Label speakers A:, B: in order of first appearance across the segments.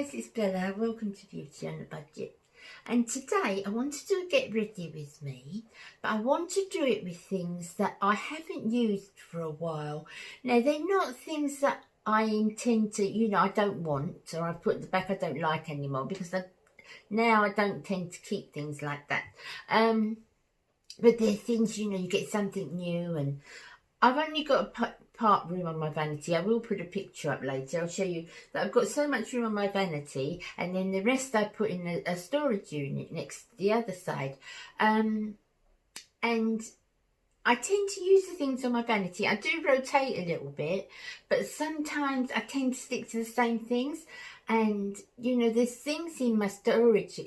A: guys, it's Bella. Welcome to Beauty on a Budget. And today I wanted to get ready with me, but I want to do it with things that I haven't used for a while. Now, they're not things that I intend to, I don't want, or I've put at the back I don't like anymore, because now I don't tend to keep things like that. But they're things, you get something new, and I've only got a part room on my vanity. I will put a picture up later. I'll show you that I've got so much room on my vanity, and then the rest I put in a storage unit next to the other side. And I tend to use the things on my vanity. I do rotate a little bit, but sometimes I tend to stick to the same things. And, there's things in my storage,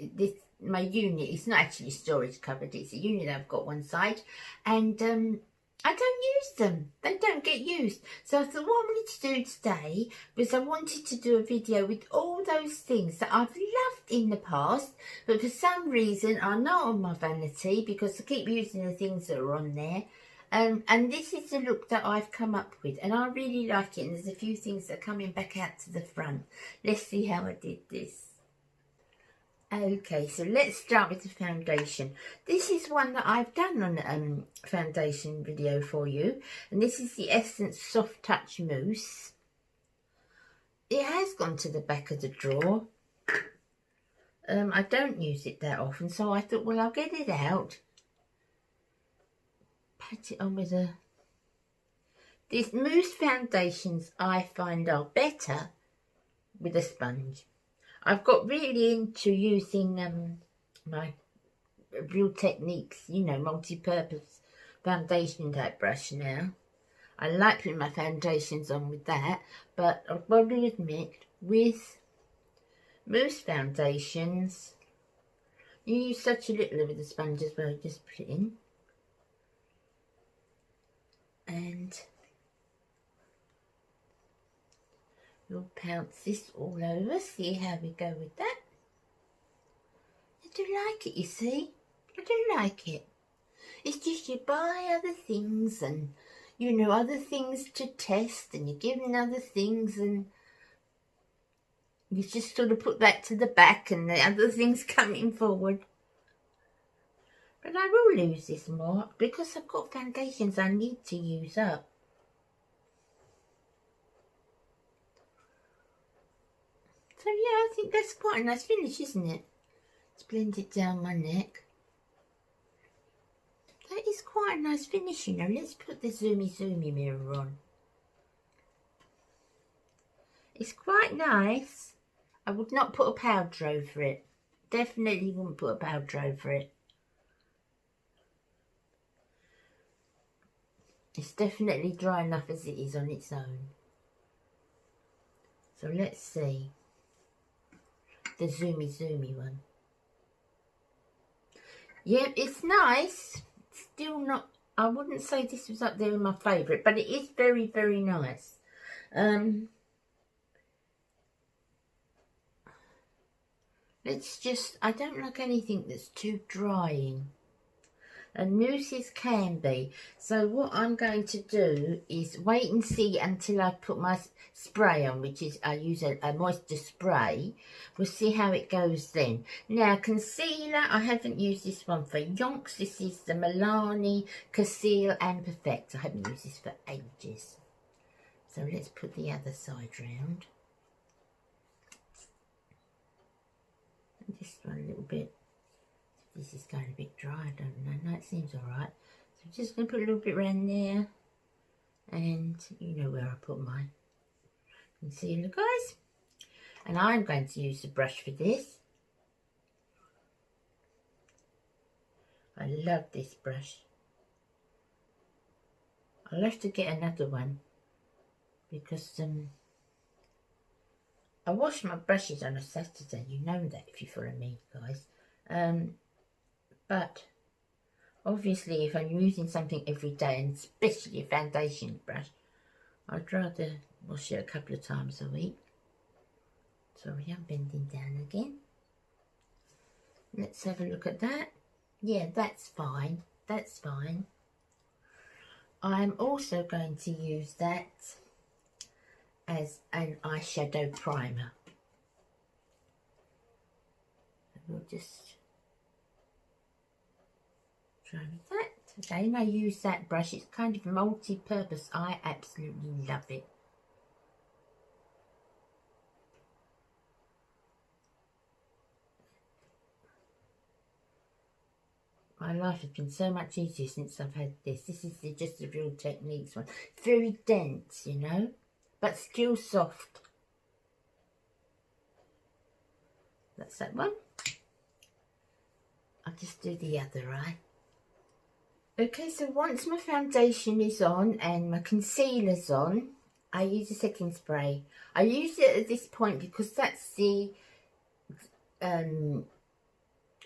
A: my unit. It's not actually storage cupboard. It's a unit I've got one side. And, I don't use them. They don't get used. So I thought what I wanted to do today was I wanted to do a video with all those things that I've loved in the past, but for some reason are not on my vanity because I keep using the things that are on there. And this is the look that I've come up with, and I really like it. And there's a few things that are coming back out to the front. Let's see how I did this. Okay, so let's start with the foundation. This is one that I've done on a foundation video for you, and this is the Essence Soft Touch Mousse. It has gone to the back of the drawer. I don't use it that often, so I thought, well, I'll get it out. Pat it on with these mousse foundations I find are better with a sponge. I've got really into using my Real Techniques, multi-purpose foundation type brush now. I like putting my foundations on with that, but I've got to admit, with mousse foundations, you use such a little with the sponge as well. Just put it in. And we'll pounce this all over, see how we go with that. I do like it, you see. I do like it. It's just you buy other things and, other things to test, and you're given other things, and you just sort of put that to the back and the other things coming forward. But I will use this more because I've got foundations I need to use up. So yeah, I think that's quite a nice finish, isn't it? Let's blend it down my neck. That is quite a nice finish, Let's put the zoomy mirror on. It's quite nice. I would not put a powder over it. Definitely wouldn't put a powder over it. It's definitely dry enough as it is on its own. So let's see. The zoomy one. Yep, it's nice. Still not, I wouldn't say this was up there in my favourite, but it is very, very nice. Let's just, I don't like anything that's too drying. And mousses can be. So what I'm going to do is wait and see until I put my spray on, which is I use a moisture spray. We'll see how it goes then. Now, concealer, I haven't used this one for yonks. This is the Milani Conceal and Perfect. I haven't used this for ages. So let's put the other side round. And this one a little bit. This is going a bit dry, I don't know. No, it seems alright. So I'm just going to put a little bit around there. And you know where I put my concealer, guys. And I'm going to use the brush for this. I love this brush. I'll have to get another one. Because I wash my brushes on a Saturday. You know that if you follow me, guys. But obviously if I'm using something every day, and especially a foundation brush, I'd rather wash it a couple of times a week. Sorry, I'm bending down again. Let's have a look at that. Yeah, that's fine. That's fine. I'm also going to use that as an eyeshadow primer. we'll just try with that. Again, I use that brush. It's kind of multi-purpose. I absolutely love it. My life has been so much easier since I've had this. This is just the Real Techniques one. It's very dense, you know, but still soft. That's that one. I'll just do the other eye. Okay, so once my foundation is on and my concealer's on, I use a setting spray. I use it at this point because that's the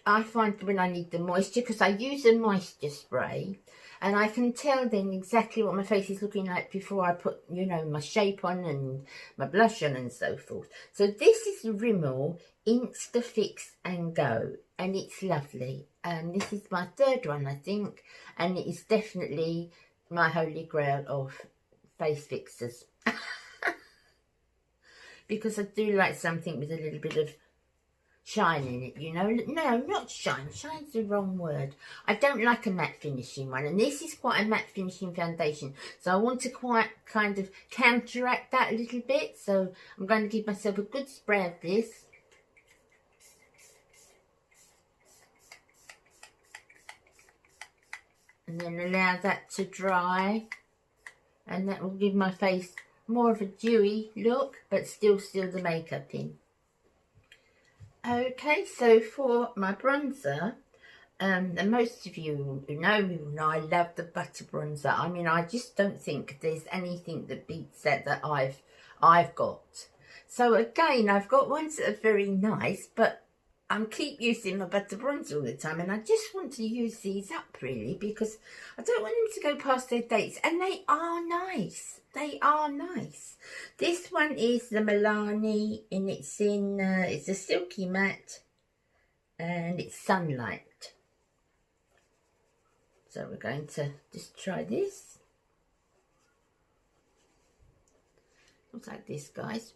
A: I find when I need the moisture, because I use a moisture spray and I can tell then exactly what my face is looking like before I put, you know, my shape on and my blush on and so forth. So this is Rimmel Insta Fix and Go, and it's lovely. And this is my third one, I think, and it is definitely my holy grail of face fixers. Because I do like something with a little bit of shine in it, you know. No, not shine. Shine's the wrong word. I don't like a matte finishing one, and this is quite a matte finishing foundation, so I want to quite kind of counteract that a little bit. So I'm going to give myself a good spray of this. And then allow that to dry, and that will give my face more of a dewy look, but still the makeup in. Okay, so for my bronzer, and most of you who know me will know I love the butter bronzer. I mean, I just don't think there's anything that beats that I've got. So again, I've got ones that are very nice, but I keep using my butter bronzer all the time, and I just want to use these up really because I don't want them to go past their dates, and they are nice. They are nice. This one is the Milani, and it's a silky matte, and it's Sunlight. So we're going to just try this. Looks like this, guys.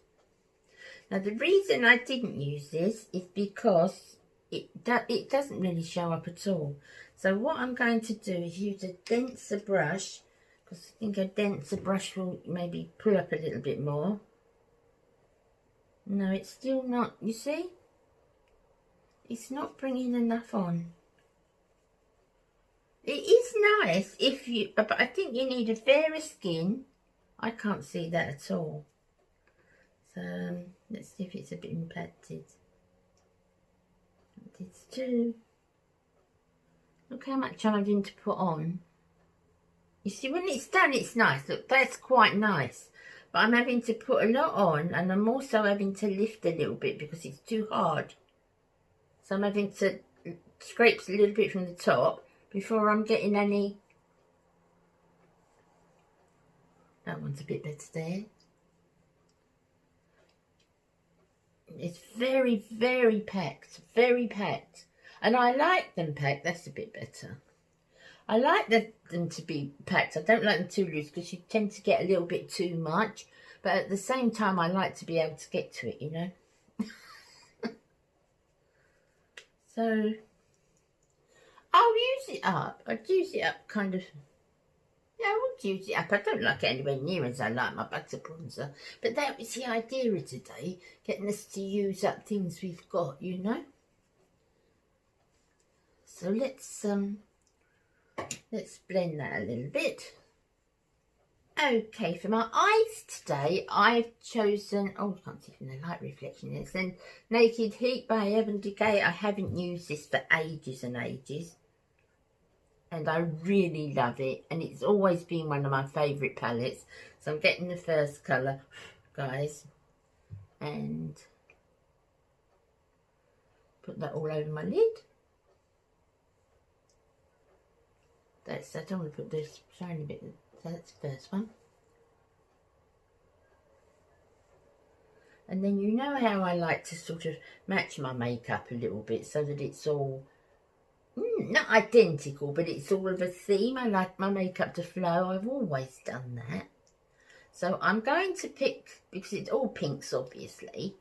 A: Now the reason I didn't use this is because it doesn't really show up at all. So what I'm going to do is use a denser brush, because I think a denser brush will maybe pull up a little bit more. No, it's still not, you see? It's not bringing enough on. It is nice if you, but I think you need a fairer skin. I can't see that at all. So let's see if it's a bit impacted. It's too. Look how much I'm having to put on. You see, when it's done, it's nice. Look, that's quite nice. But I'm having to put a lot on, and I'm also having to lift a little bit because it's too hard. So I'm having to scrape a little bit from the top before I'm getting any. That one's a bit better there. It's very, very packed, very packed. And I like them packed, that's a bit better. I like them to be packed. I don't like them too loose because you tend to get a little bit too much. But at the same time, I like to be able to get to it, you know. So, I'll use it up. I'd use it up kind of. Yeah, I would use it up. I don't like it anywhere near as I like my butter bronzer. But that was the idea of today, getting us to use up things we've got, you know. So let's blend that a little bit. Okay, for my eyes today, I've chosen, oh, you can't see from the light reflection, it's then Naked Heat by Avon Decay. I haven't used this for ages and ages. And I really love it, and it's always been one of my favourite palettes. So I'm getting the first colour, guys, and put that all over my lid. I don't want to put this shiny bit, so that's the first one. And then you know how I like to sort of match my makeup a little bit so that it's all not identical, but it's all of a theme. I like my makeup to flow. I've always done that. So I'm going to pick, because it's all pinks obviously,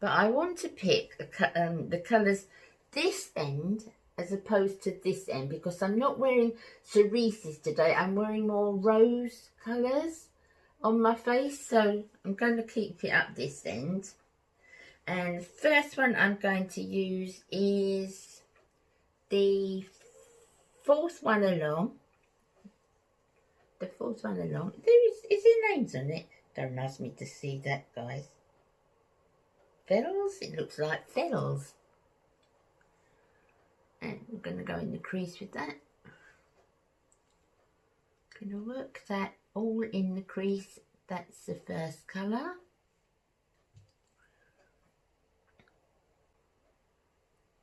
A: But I want to pick the colours this end as opposed to this end, because I'm not wearing cerises today. I'm wearing more rose colours on my face, so I'm going to keep it up this end. And the first one I'm going to use is the fourth one along. The fourth one along. Is there names on it? Don't ask me to see that, guys. Feathers? It looks like feathers. And we're going to go in the crease with that. Going to work that all in the crease. That's the first colour.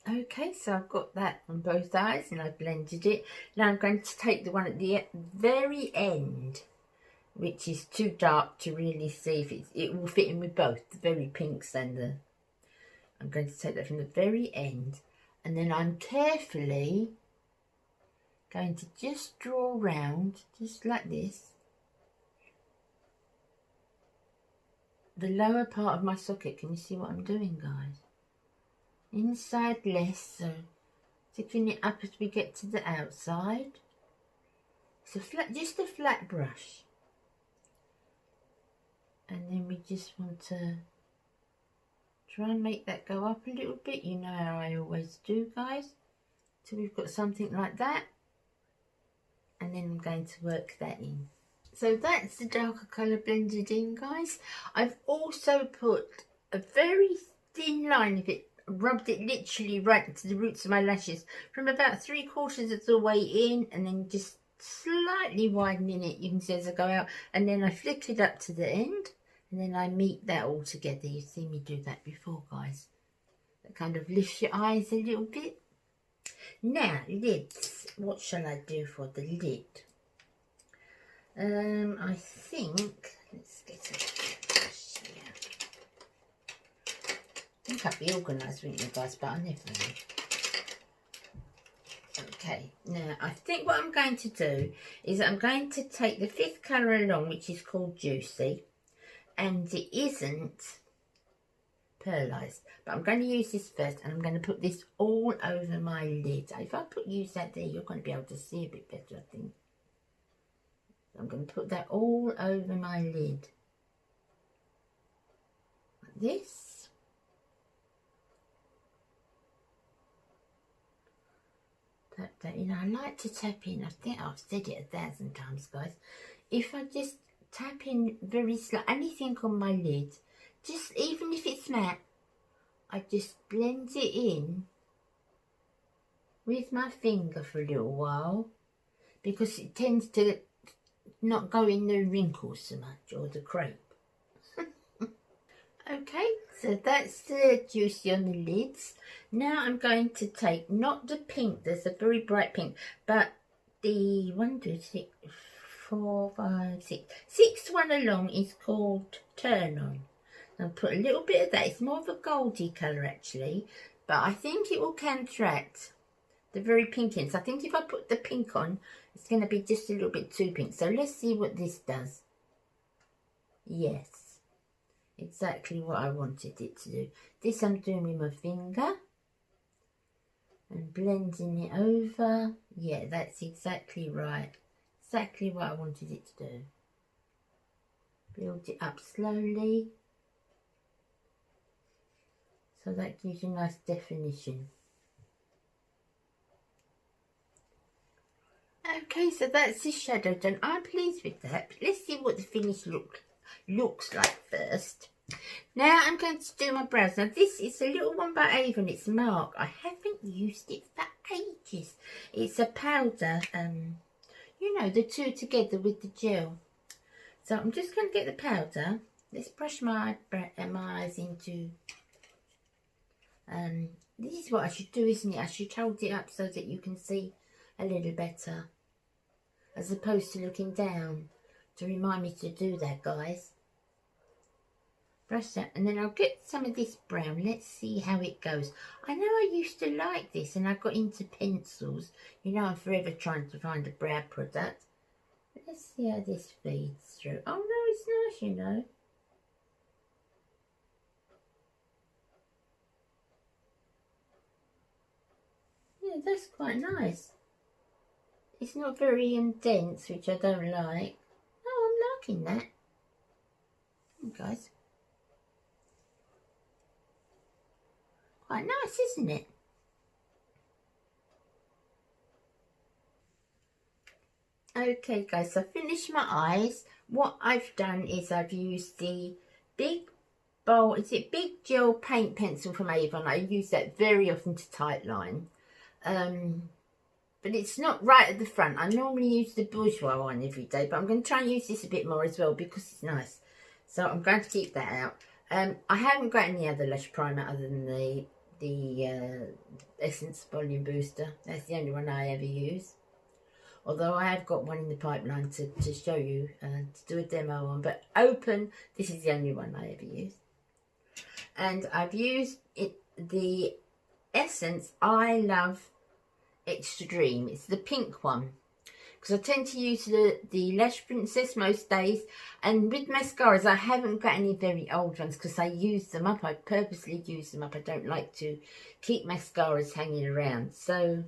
A: Okay, so I've got that on both eyes and I've blended it. Now I'm going to take the one at the very end, which is too dark to really see if it will fit in with both, the very pinks and the... I'm going to take that from the very end, and then I'm carefully going to just draw around, just like this, the lower part of my socket. Can you see what I'm doing, guys? Inside less, so sticking it up as we get to the outside. It's a flat, just a flat brush, and then we just want to try and make that go up a little bit. You know how I always do, guys. So we've got something like that, and then I'm going to work that in. So that's the darker colour blended in, guys. I've also put a very thin line of it, rubbed it literally right to the roots of my lashes from about 3/4 of the way in, and then just slightly widening it, you can see as I go out, and then I flick it up to the end, and then I meet that all together. You've seen me do that before, guys. That kind of lifts your eyes a little bit. Now, lids. What shall I do for the lid? I think, let's get a brush here. I think I'd be organised, wouldn't you, guys, but I never know. Okay, now I think what I'm going to do is I'm going to take the fifth colour along, which is called Juicy, and it isn't pearlised, but I'm going to use this first, and I'm going to put this all over my lid. If I use that there, you're going to be able to see a bit better, I think. I'm going to put that all over my lid, like this. Tap that in. I like to tap in. I think I've said it 1,000 times, guys. If I just tap in very slow, anything on my lid, just even if it's matte, I just blend it in with my finger for a little while, because it tends to not go in the wrinkles so much, or the crepe. Okay, so that's the Juicy on the lids. Now I'm going to take, not the pink, there's a very bright pink, but the 1, 2, 3, 4, 5, 6, sixth one along is called Turn On. I'll put a little bit of that. It's more of a goldy colour actually, but I think it will counteract the very pink ends. I think if I put the pink on, it's going to be just a little bit too pink. So let's see what this does. Yes, exactly what I wanted it to do. This I'm doing with my finger and blending it over. Yeah, that's exactly right. Exactly what I wanted it to do. Build it up slowly, so that gives you nice definition. Okay, so that's the shadow done. I'm pleased with that. But let's see what the finish looks like first. Now I'm going to do my brows. Now this is a little one by Avon. It's Mark. I haven't used it for ages. It's a powder. You know, the two together with the gel. So I'm just going to get the powder. Let's brush my eyes into... this is what I should do, isn't it? I should hold it up so that you can see a little better, as opposed to looking down, to remind me to do that, guys. Brush that, and then I'll get some of this brown. Let's see how it goes. I know I used to like this, and I got into pencils. You know, I'm forever trying to find a brow product. Let's see how this feeds through. Oh no, it's nice, you know. Yeah, that's quite nice. It's not very dense, which I don't like. Oh, I'm liking that. Oh, guys. Quite nice, isn't it? Okay, guys, so I finished my eyes. What I've done is I've used the big bowl, is it big gel paint pencil from Avon? I use that very often to tightline. But it's not right at the front. I normally use the bourgeois one every day, but I'm going to try and use this a bit more as well because it's nice. So I'm going to keep that out. I haven't got any other lash primer other than the Essence Volume Booster. That's the only one I ever use. Although I have got one in the pipeline to show you, to do a demo on. But open, this is the only one I ever use. And I've used the Essence I Love Extreme. It's the pink one. Because I tend to use the Lash Princess most days. And with mascaras, I haven't got any very old ones because I use them up. I purposely use them up. I don't like to keep mascaras hanging around. So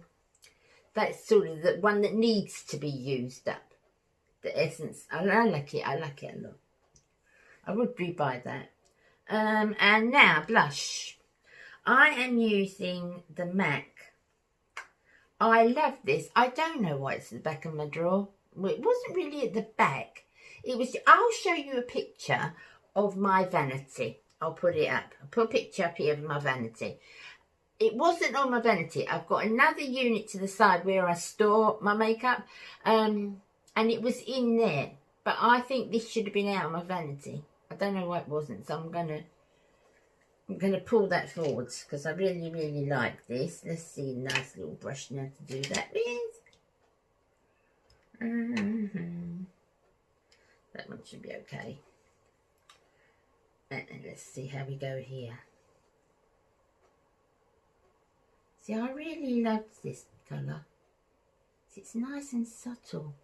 A: that's sort of the one that needs to be used up. The Essence. I like it. I like it a lot. I would rebuy that. And now, blush. I am using the MAC. I love this. I don't know why it's at the back of my drawer. Well, it wasn't really at the back. It was. I'll show you a picture of my vanity. I'll put it up. I'll put a picture up here of my vanity. It wasn't on my vanity. I've got another unit to the side where I store my makeup. And it was in there. But I think this should have been out of my vanity. I don't know why it wasn't. So I'm going to pull that forwards because I really, really like this. Let's see a nice little brush now to do that with. That one should be okay. And let's see how we go here. See, I really love this colour. It's nice and subtle.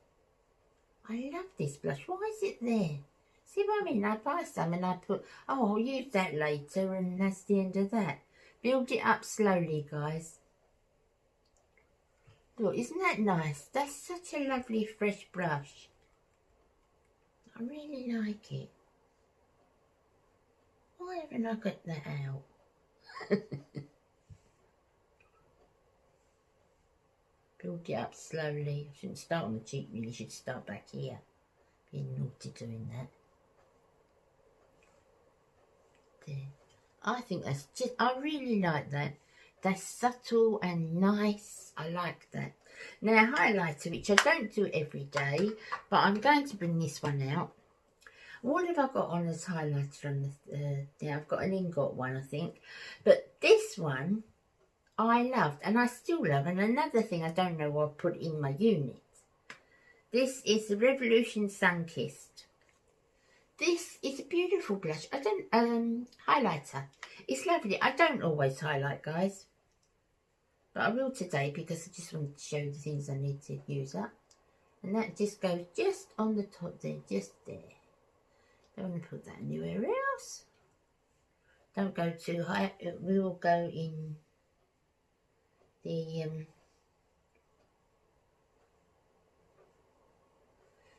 A: I love this blush. Why is it there? See what I mean? I buy some and I put, oh, I'll use that later and that's the end of that. Build it up slowly, guys. Look, isn't that nice? That's such a lovely fresh blush. I really like it. Why haven't I got that out? Build it up slowly. I shouldn't start on the cheek, really. Should start back here. Being naughty doing that. There. I think that's just, I really like that. That's subtle and nice. I like that. Now, highlighter, which I don't do every day, but I'm going to bring this one out. What have I got on as highlighter on the, yeah, I've got an ingot one, I think. But this one, I loved, and I still love. And another thing I don't know what I put in my unit. This is the Revolution Sunkissed. This is a beautiful blush. I don't, highlighter. It's lovely. I don't always highlight, guys. But I will today because I just want to show you the things I need to use up. And that just goes just on the top there, just there. Don't want to put that anywhere else. Don't go too high. It will go in the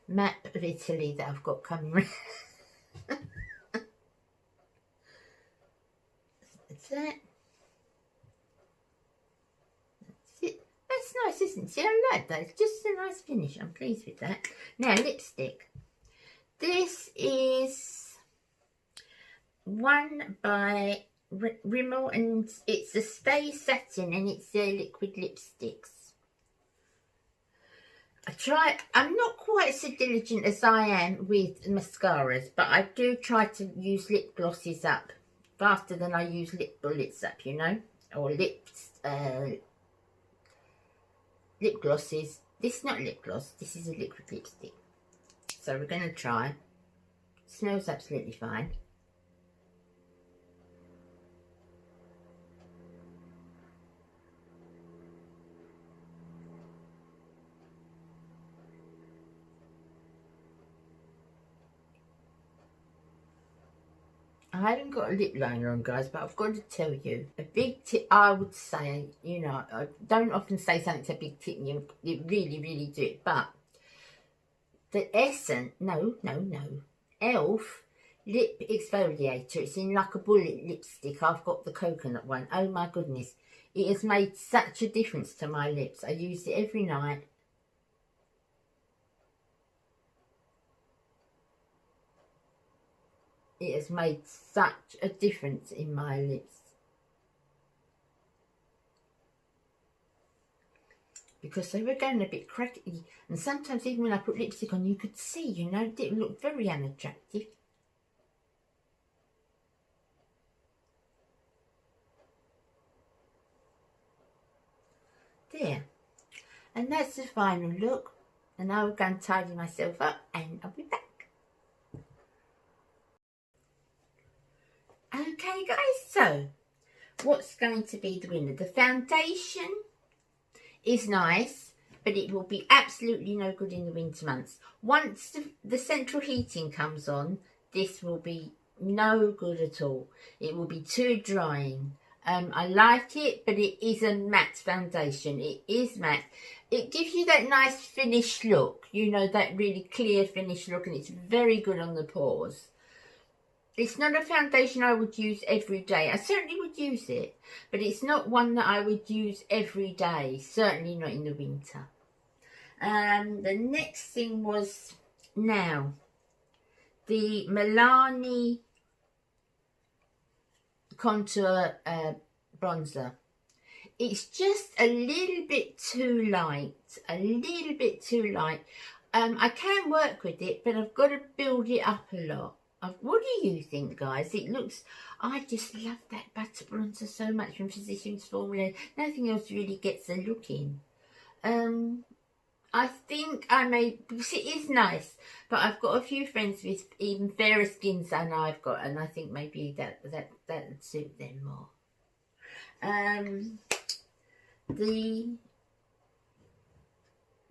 A: map of Italy that I've got coming around. That's that. That's it. That's nice, isn't it? See, I like that. It's just a nice finish. I'm pleased with that. Now, lipstick. This is one by Rimmel, and it's the Stay Satin, and it's their liquid lipsticks. I'm not quite so diligent as I am with mascaras, but I do try to use lip glosses up faster than I use lip bullets up, you know, or lip glosses. This is not lip gloss, this is a liquid lipstick. So we're going to try. It smells absolutely fine. I haven't got a lip liner on, guys, but I've got to tell you, a big tip, I would say, you know, I don't often say something's a big tip, and you really, really do it, but the Essence, no, Elf lip exfoliator, it's in like a bullet lipstick. I've got the coconut one. Oh my goodness, it has made such a difference to my lips. I use it every night. It has made such a difference in my lips. Because they were going a bit cracky. And sometimes even when I put lipstick on, you could see, you know, it didn't look very unattractive. There. And that's the final look. And I will go and tidy myself up and I'll be back. Okay guys, so what's going to be the winner? The foundation is nice, but it will be absolutely no good in the winter months. Once the central heating comes on, this will be no good at all. It will be too drying. I like it, but it is a matte foundation. It is matte. It gives you that nice finished look, you know, that really clear finished look, and it's very good on the pores. It's not a foundation I would use every day. I certainly would use it, but it's not one that I would use every day. Certainly not in the winter. The next thing was now the Milani contour bronzer. It's just a little bit too light. A little bit too light. I can work with it, but I've got to build it up a lot. What do you think, guys? It looks, I just love that butter bronzer so much from Physicians Formula. Nothing else really gets a look in. I think I may, because it is nice, but I've got a few friends with even fairer skins than I've got, and I think maybe that would suit them more. The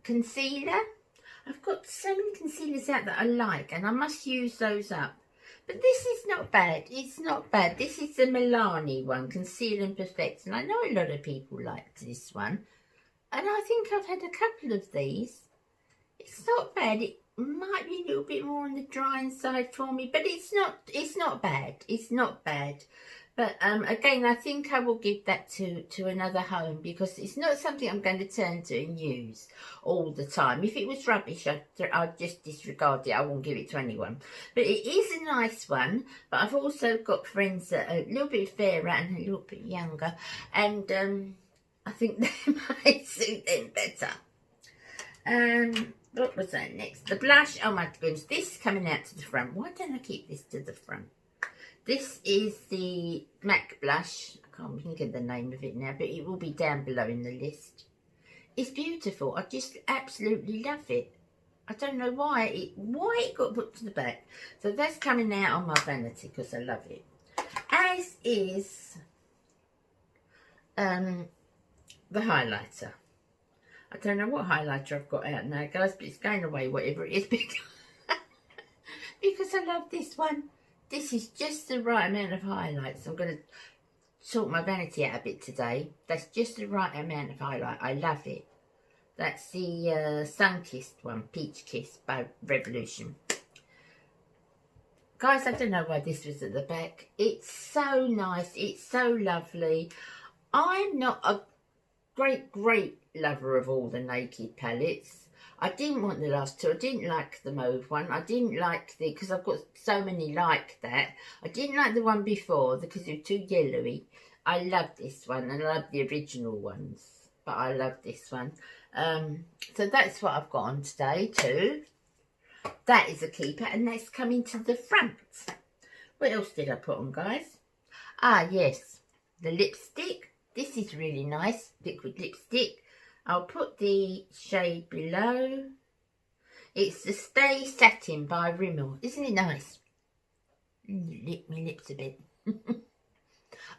A: concealer, I've got so many concealers out that I like, and I must use those up. But this is not bad. It's not bad. This is the Milani one, Conceal and Perfect. And I know a lot of people liked this one. And I think I've had a couple of these. It's not bad. It might be a little bit more on the drying side for me. But it's not bad. It's not bad. But again, I think I will give that to another home, because it's not something I'm going to turn to and use all the time. If it was rubbish, I'd just disregard it. I won't give it to anyone. But it is a nice one. But I've also got friends that are a little bit fairer and a little bit younger. And I think they might suit them better. What was that next? The blush. Oh my goodness. This is coming out to the front. Why don't I keep this to the front? This is the MAC blush. I can't think of the name of it now, but it will be down below in the list. It's beautiful. I just absolutely love it. I don't know why it got put to the back. So that's coming out on my vanity because I love it. As is the highlighter. I don't know what highlighter I've got out now, guys, but it's going away, whatever it is, because I love this one. This is just the right amount of highlights. I'm going to sort my vanity out a bit today. That's just the right amount of highlight. I love it. That's the Sun-Kissed one, Peach Kiss by Revolution. Guys, I don't know why this was at the back. It's so nice. It's so lovely. I'm not a great lover of all the Naked palettes. I didn't want the last two. I didn't like the mauve one. I didn't like because I've got so many like that. I didn't like the one before because it was too yellowy. I love this one, and I love the original ones, but I love this one. So that's what I've got on today too. That is a keeper, and that's coming to the front. What else did I put on, guys? Ah, yes, the lipstick. This is really nice, liquid lipstick. I'll put the shade below. It's the Stay Satin by Rimmel. Isn't it nice? Lick my lips a bit.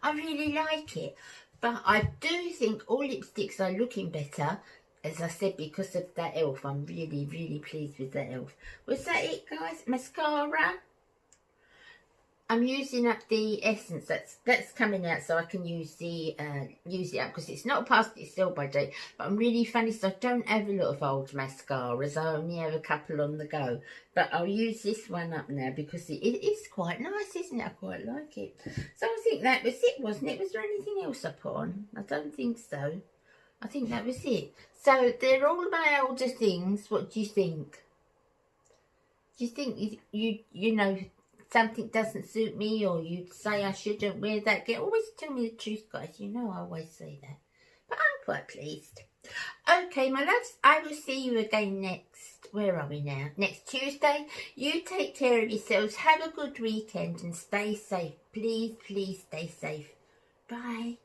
A: I really like it. But I do think all lipsticks are looking better. As I said, because of that elf. I'm really pleased with that elf. Was that it, guys? Mascara. I'm using up the essence that's coming out, so I can use the use it up, because it's not past its sell by date. But I'm really funny, so I don't have a lot of old mascaras. I only have a couple on the go. But I'll use this one up now, because it is quite nice, isn't it? I quite like it. So I think that was it, wasn't it? Was there anything else I put on? I don't think so. I think that was it. So they're all my older things. What do you think? Do you think you know, something doesn't suit me, or you'd say I shouldn't wear that? Always tell me the truth, guys. You know I always say that. But I'm quite pleased. Okay, my loves, I will see you again next. Where are we now? Next Tuesday. You take care of yourselves. Have a good weekend and stay safe. Please, please stay safe. Bye.